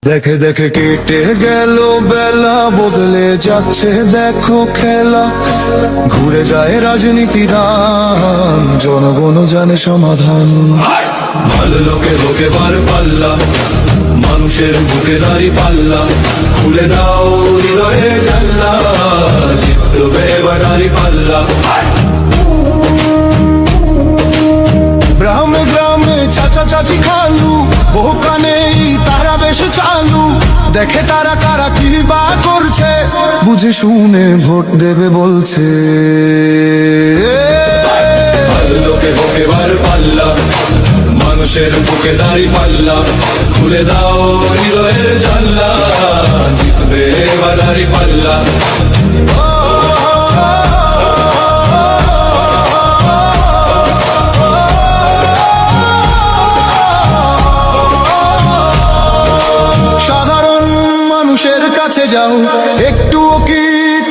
দেখে দেখে কেটে গেল বেলা, বদলে যাচ্ছে দেখো খেলা। ঘুরে যায় রাজনীতি রান, জনগণ জানে সমাধান। ভালো লোকে লোকে বার পাল্লা, মানুষের বুকে দাঁড়ি পাল্লা। খুলে দাও হৃদয়ে জানলা, জিতবে এবার দাঁড়ি পাল্লা। গ্রামে গ্রামে চাচা চাচি খালু, ওখানেই তারা বেশ চালু। দেখে তারা কারা কি বা করছে, বুঝে শুনে ভোট দেবে বলছে। ভালো লোকে বুকে বার পাল্লা, মানুষের বুকে দাঁড়ি পাল্লা। খুলে দাও হৃদয়ের জানলা, জিতবে এবার দাঁড়ি পাল্লা। সাধারণ মানুষের কাছে যাও, একটুও কি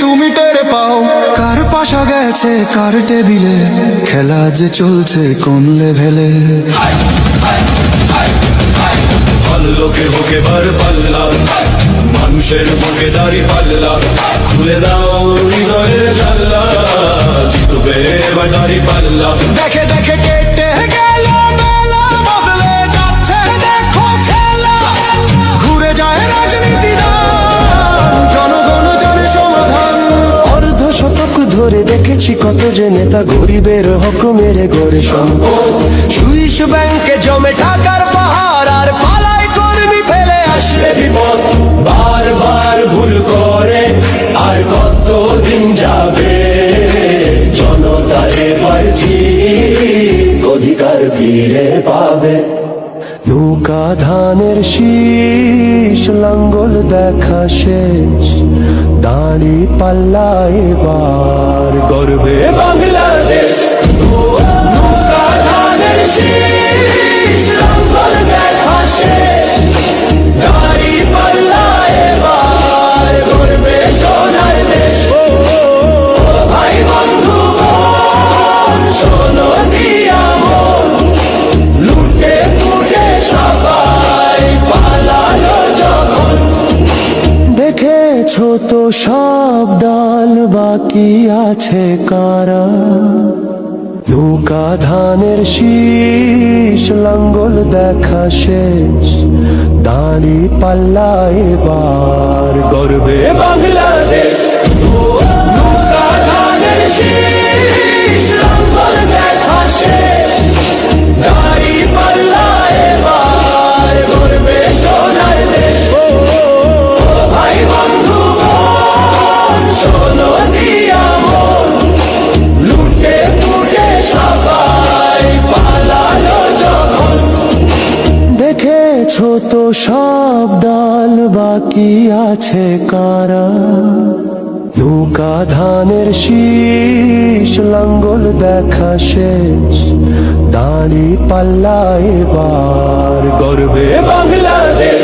তুমি টের পাও? কার পাশা গেছে কার টেবিলে, খেলা যে চলছে কোন লেভেলে। ভালো লোকে বুকে বার পাল্লা, মানুষের বুকে দাঁড়ি পাল্লা। খুলে দাও হৃদয়ের জানলা, জিতবে এবার দাঁড়ি পাল্লা। দেখে দেখে কেটে গেল বেলা, বদলে যাচ্ছে দেখো খেলা। ঘুরে যায় রাজনীতি রান, জনগণ জানে সমাধান। অর্ধ শতক ধরে দেখেছি কত যে নেতা গরিবের হক মেরে গড়ে সম্পদ। সুইস ব্যাংকে জমে টাকার পাহাড়, আর পালায় কর্মী ফেলে আসলে বিপদ। বারবার ভুল করে আর কতদিন যাবে, জনতা এবার ঠিক অধিকার ফিরে পাবে। নৌকা ধানের শীষ, লাঙ্গল দেখা শেষ, দাঁড়ি পাল্লা এবার গর্বে বাংলাদেশ। নৌকা ধানের শীষ, লাঙ্গল দেখা শেষ, দাঁড়ি পাল্লা এবার গর্বে সোনার দেশ। ভাই বন্ধু বোন, শোনো দিয়া মন, লুটে পুটে সবাই পালালো যখন। দেখেছো তো সব ডাল, বাকি আছে কারা? নৌকা ধানের শীষ, লাঙ্গল দেখা শেষ, দাঁড়ি পাল্লা এবার গর্বে বাংলাদেশ। নৌকা ধানের শীষ, লাঙ্গল দেখা শেষ, দাঁড়ি পাল্লা এবার গর্বে সোনার দেশ। ভাই বন্ধু বোন, শোনো দিয়া মন, লুটে পুটে সবাই পালালো যখন। দেখেছো তো সব ডাল, বাকি আছে কারা? নৌকা ধানের শীষ, লাঙ্গল দেখা শেষ, দাঁড়ি পাল্লা এবার গর্বে বাংলাদেশ।